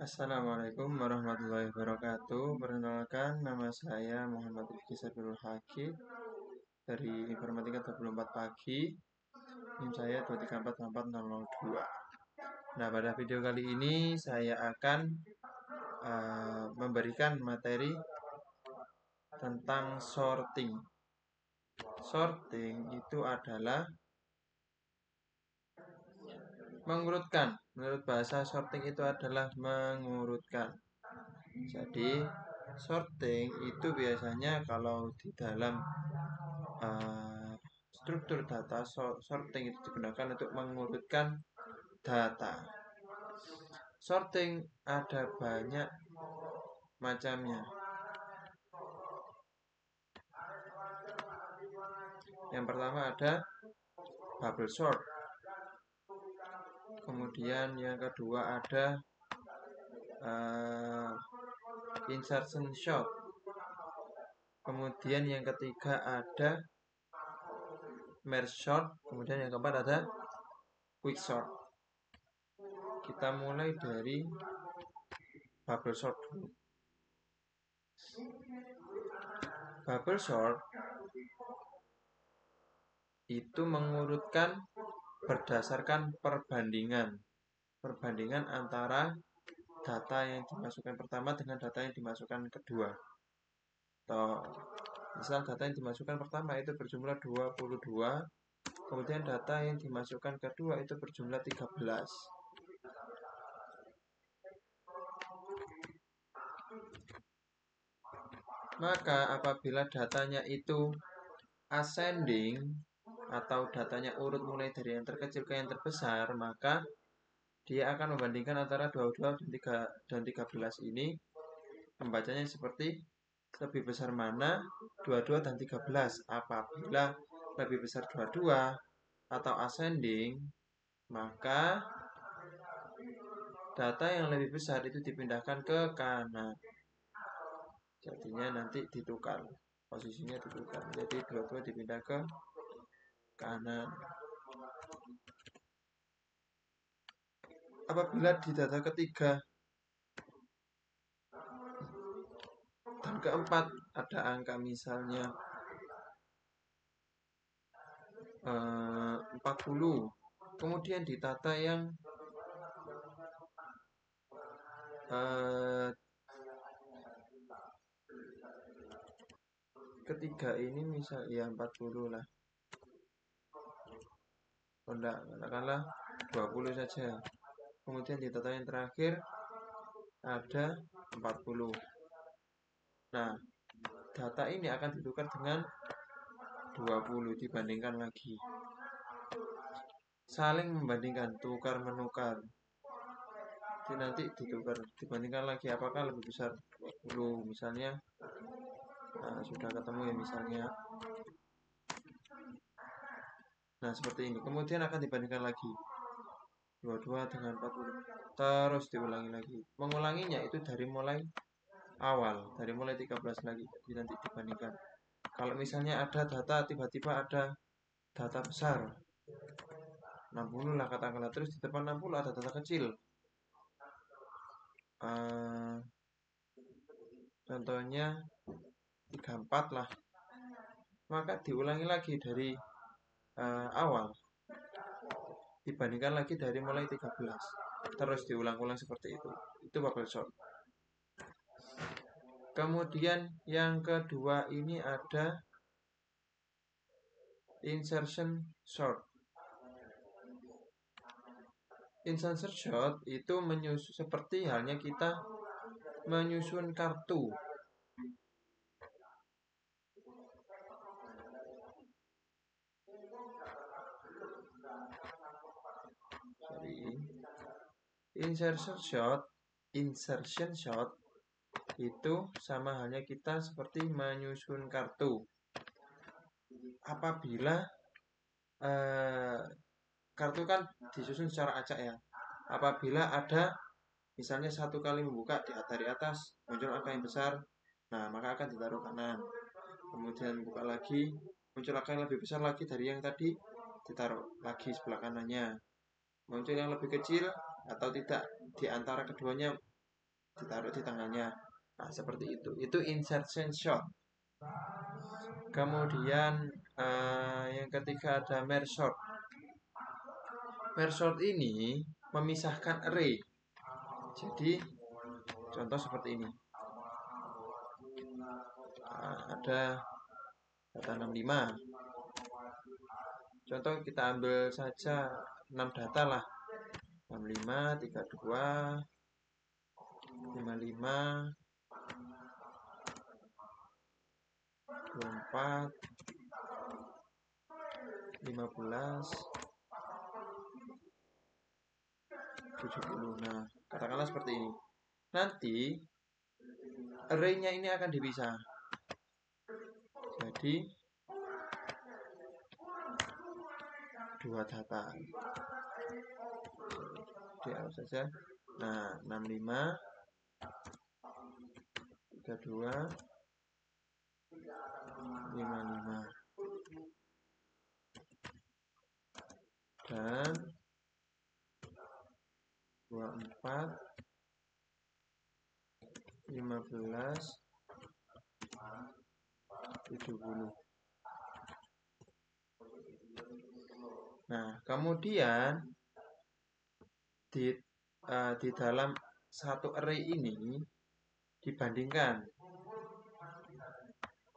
Assalamualaikum warahmatullahi wabarakatuh. Perkenalkan, nama saya Muhammad Rifki Sabirul Haki dari Informatika 24 Pagi. NIM saya 2344002. Nah, pada video kali ini saya akan memberikan materi tentang sorting. Sorting itu adalah mengurutkan. Menurut bahasa sorting itu adalah mengurutkan. Jadi sorting itu biasanya kalau di dalam struktur data, sorting itu digunakan untuk mengurutkan data. Sorting ada banyak macamnya. Yang pertama ada bubble sort. Kemudian yang kedua ada insertion sort. Kemudian yang ketiga ada merge sort. Kemudian yang keempat ada quick sort. Kita mulai dari bubble sort dulu. Bubble sort itu mengurutkan berdasarkan perbandingan antara data yang dimasukkan pertama dengan data yang dimasukkan kedua. Misal data yang dimasukkan pertama itu berjumlah 22, kemudian data yang dimasukkan kedua itu berjumlah 13. Maka apabila datanya itu ascending atau datanya urut mulai dari yang terkecil ke yang terbesar, maka dia akan membandingkan antara 22 dan 13 ini. Membacanya seperti lebih besar mana 22 dan 13. Apabila lebih besar 22 atau ascending, maka data yang lebih besar itu dipindahkan ke kanan. Jadinya nanti ditukar, posisinya ditukar. Jadi 22 dipindah ke kanan. Apabila di data ketiga dan keempat ada angka misalnya 40, kemudian di data yang ketiga ini misal ya 40 lah. Enggak, katakanlah 20 saja. Kemudian di data yang terakhir ada 40. Nah, data ini akan ditukar dengan 20, dibandingkan lagi. Saling membandingkan, tukar menukar. Jadi nanti ditukar, dibandingkan lagi apakah lebih besar 20 misalnya. Nah, sudah ketemu ya misalnya. Nah, seperti ini. Kemudian akan dibandingkan lagi 22 dengan 40. Terus diulangi lagi. Mengulanginya itu dari mulai awal, dari mulai 13 lagi. Jadi nanti dibandingkan. Kalau misalnya ada data, tiba-tiba ada data besar 60 lah katakanlah, terus di depan 60 ada data kecil, contohnya 34 lah, maka diulangi lagi dari awal, dibandingkan lagi dari mulai 13, terus diulang-ulang seperti itu bubble sort. Kemudian yang kedua ini ada insertion sort. Insertion sort itu seperti halnya kita menyusun kartu. Insertion sort itu sama halnya kita seperti menyusun kartu. Apabila kartu kan disusun secara acak ya. Apabila ada misalnya satu kali membuka dari atas muncul angka yang besar, nah maka akan ditaruh kanan. Kemudian buka lagi, muncul angka yang lebih besar lagi dari yang tadi, ditaruh lagi sebelah kanannya. Muncul yang lebih kecil atau tidak di antara keduanya, ditaruh di tengahnya. Nah, seperti itu. Itu insertion shot. Kemudian yang ketiga ada merge shot. Merge shot ini memisahkan array. Jadi contoh seperti ini. Ada data 65. Contoh kita ambil saja 6 data lah. 65, 32, 55, 24, 15, 70. Nah, katakanlah seperti ini. Nanti array-nya ini akan dipisah. Jadi 2 data. Diarah saja. Nah, 65, 32, 55. Dan 24, 15, 70. Nah, kemudian di dalam satu array ini dibandingkan.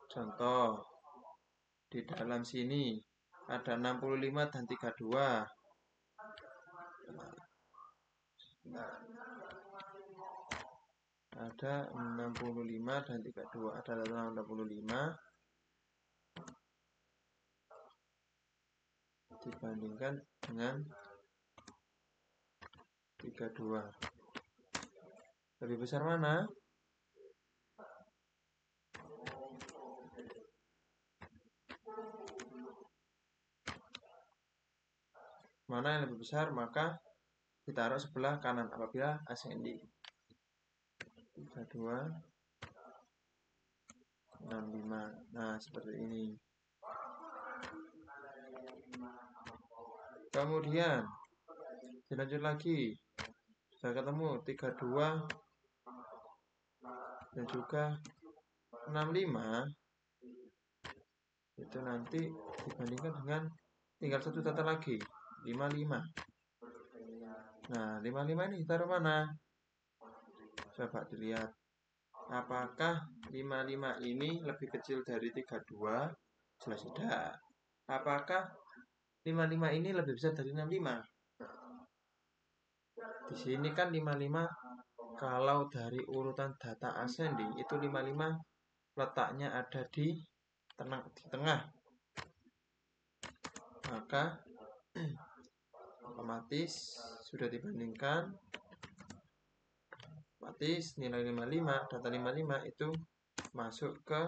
Contoh, di dalam sini ada 65 dan 32. Ada 65 dan 32. Ada 65 dibandingkan dengan 32. Lebih besar mana? Mana yang lebih besar, maka ditaruh sebelah kanan apabila ascending. 32, 65. Nah, seperti ini. Kemudian dilanjut lagi. Sudah ketemu 32 dan juga 65. Itu nanti dibandingkan dengan tinggal satu data lagi, 55. Nah, 55 ini ditaruh mana? Coba dilihat. Apakah 55 ini lebih kecil dari 32? Jelas tidak. Apakah 55 ini lebih besar dari 65? Di sini kan 55 kalau dari urutan data ascending itu 55 letaknya ada di tengah. Maka otomatis sudah dibandingkan, otomatis nilai 55, data 55 itu masuk ke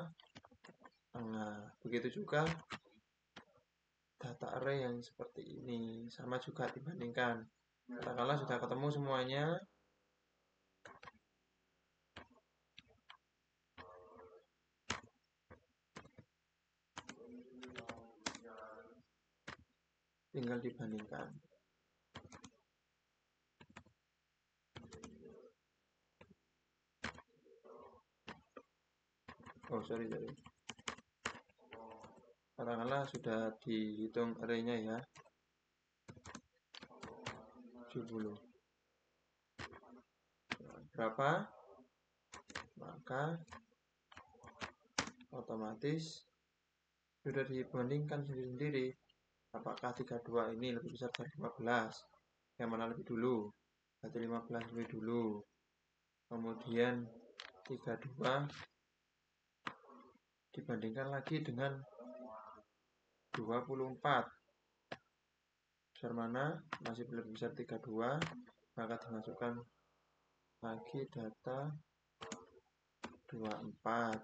tengah. Begitu juga data array yang seperti ini, sama juga dibandingkan. Katakanlah sudah ketemu semuanya. Tinggal dibandingkan. Oh, sorry. Katakanlah sudah dihitung array-nya ya. 70. Berapa? Maka otomatis sudah dibandingkan sendiri-sendiri. Apakah 32 ini lebih besar dari 15? Yang mana lebih dulu? Berarti 15 lebih dulu. Kemudian 32 dibandingkan lagi dengan 24. Besar mana? Masih lebih besar 32. Maka dimasukkan lagi data 24.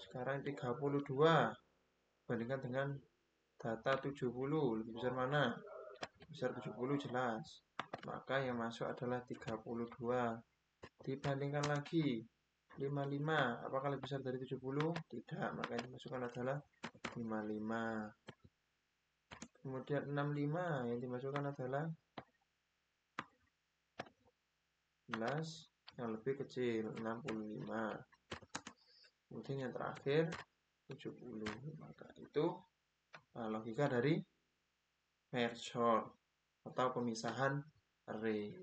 Sekarang 32 bandingkan dengan data 70. Lebih besar mana? Besar 70 jelas. Maka yang masuk adalah 32. Dibandingkan lagi 55. Apakah lebih besar dari 70? Tidak. Maka yang dimasukkan adalah 55. Kemudian 65 yang dimasukkan adalah 11. yang lebih kecil 65. Kemudian yang terakhir 70. Maka itu logika dari merge sort atau pemisahan array.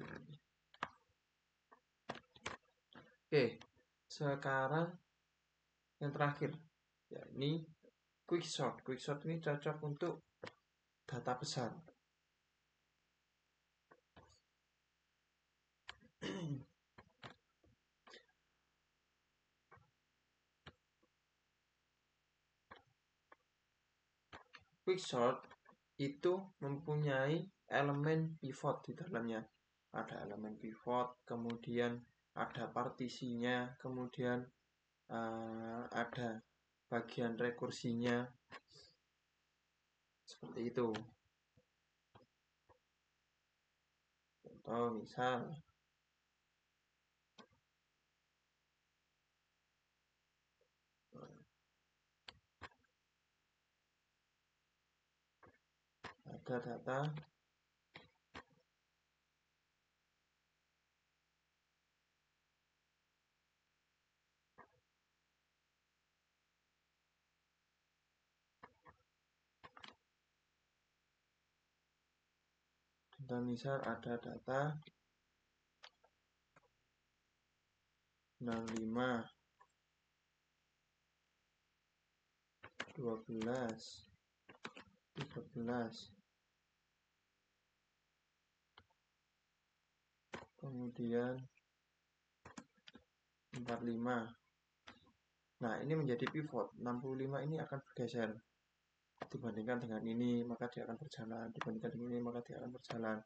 Oke, sekarang yang terakhir, ya ini quicksort. Quicksort ini cocok untuk data besar. Quicksort itu mempunyai elemen pivot di dalamnya. Ada elemen pivot, kemudian ada partisinya, kemudian ada bagian rekursinya. Seperti itu. Contoh misal ada data misal ada data 65 12 13 kemudian 45. Nah, ini menjadi pivot. 65 ini akan bergeser. Dibandingkan dengan ini, maka dia akan berjalan. Dibandingkan dengan ini, maka dia akan berjalan.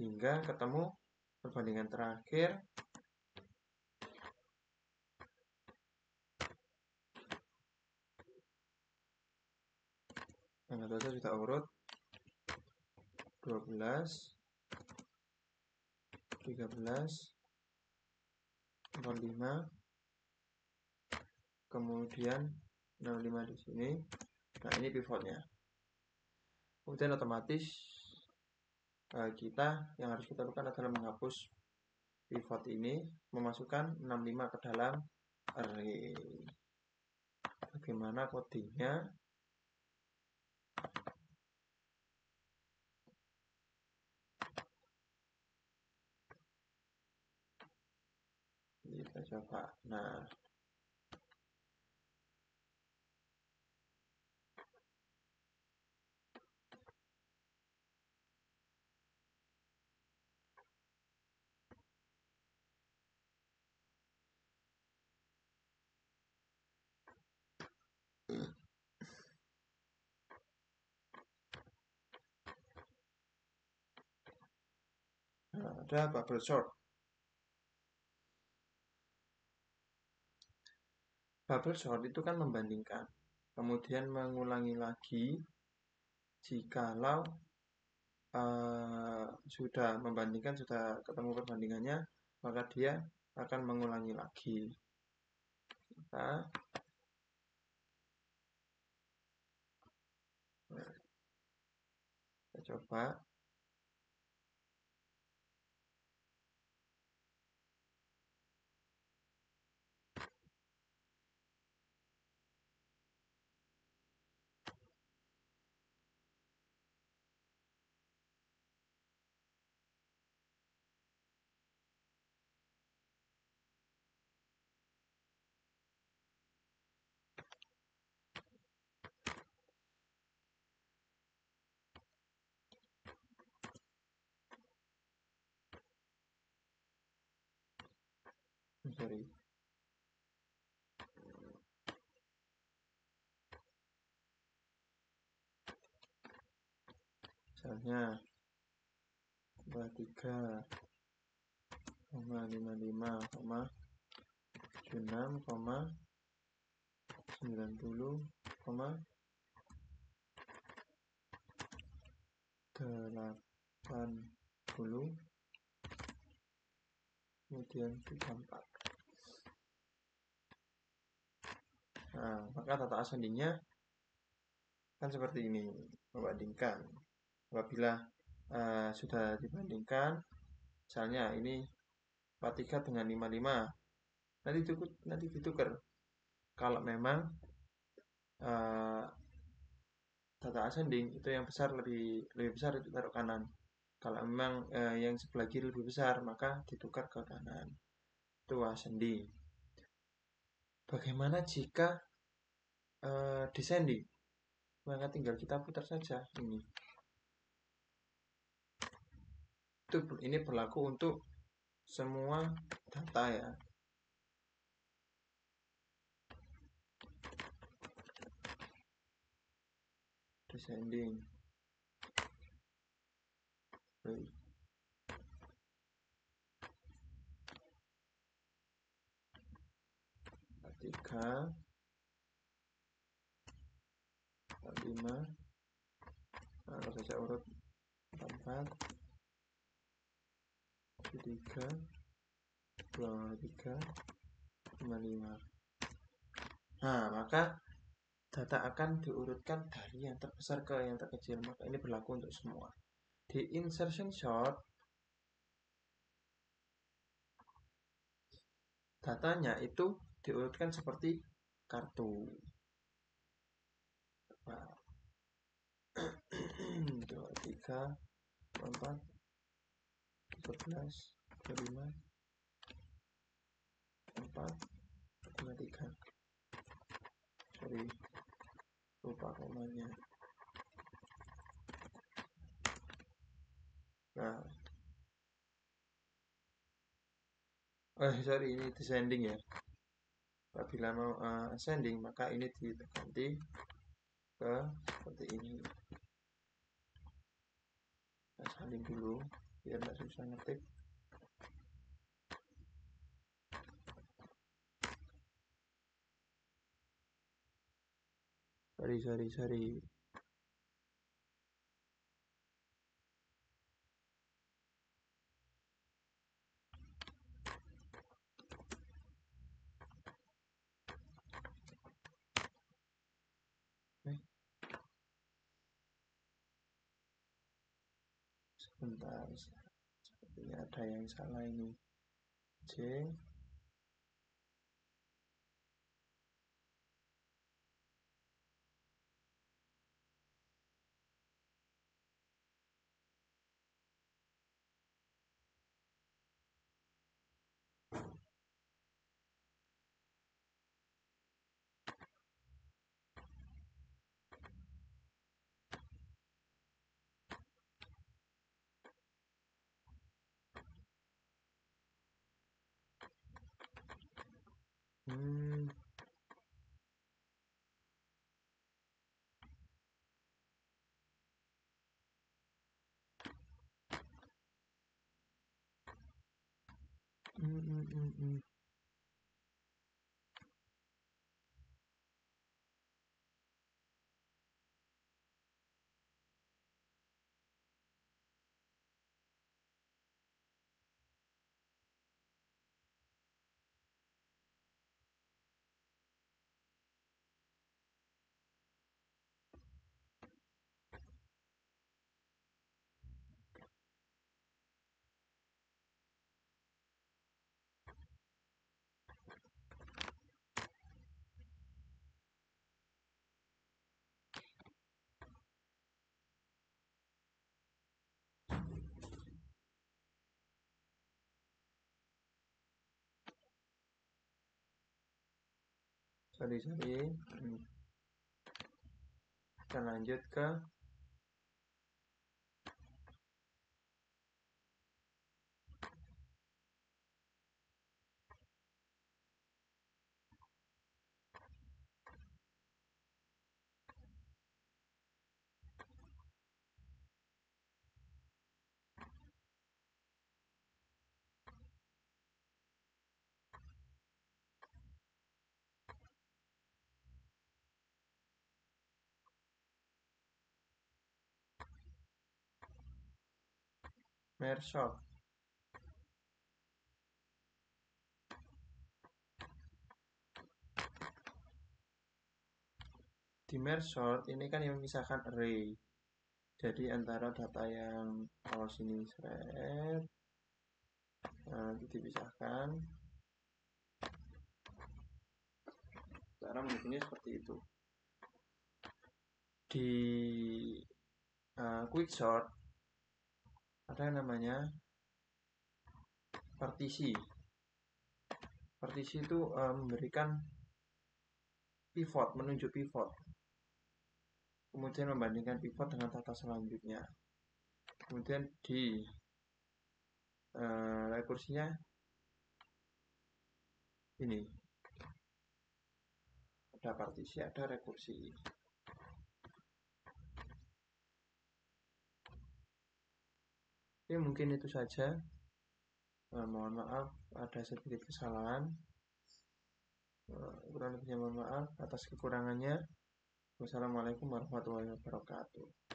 Hingga ketemu perbandingan terakhir. Yang atasnya sudah urut 12 13 45 kemudian 65 di sini. Nah, ini pivotnya. Kemudian otomatis kita yang harus kita lakukan adalah menghapus pivot ini, memasukkan 65 ke dalam array. Bagaimana codingnya? Kita coba. Nah, ada bubble sort. Bubble sort itu kan membandingkan, kemudian mengulangi lagi. Jikalau sudah membandingkan, sudah ketemu perbandingannya, maka dia akan mengulangi lagi. Kita coba. Sorry. Misalnya 23,56,90,80, kemudian 34. Nah, maka data ascendingnya kan seperti ini, membandingkan. Apabila sudah dibandingkan, misalnya ini 43 dengan 55. Nanti ditukar. Kalau memang uh, data ascending itu yang besar lebih besar ditaruh kanan. Kalau memang yang sebelah kiri lebih besar, maka ditukar ke kanan. Itu ascending. Bagaimana jika descending? Maka tinggal kita putar saja ini. Ini berlaku untuk semua data ya. Descending. Baik. 3 45 kalau saja urut 44 3 23 55. Nah, maka data akan diurutkan dari yang terbesar ke yang terkecil. Maka ini berlaku untuk semua. Di insertion sort, datanya itu diurutkan seperti kartu. 2, 3, 4, 11, 25, 4, 23. Sorry, lupa komanya. Nah, sorry, ini descending ya. Apabila mau ascending, maka ini diganti ke seperti ini. Kita salin dulu biar nggak susah ngetik. Sorry. Sebentar, sepertinya ada yang salah ini. C hmm. Sorry. Kita lanjut ke merge sort. Di merge sort ini kan yang memisahkan array. Jadi antara data yang awal sini thread Nah, itu dipisahkan. Cara menghitungnya seperti itu. Di quicksort ada yang namanya partisi. Partisi itu memberikan pivot, menunjuk pivot. Kemudian membandingkan pivot dengan tata selanjutnya. Kemudian di rekursinya ini ada partisi, ada rekursi. Oke, mungkin itu saja. Mohon maaf ada sedikit kesalahan. Kurang lebihnya mohon maaf atas kekurangannya. Wassalamualaikum warahmatullahi wabarakatuh.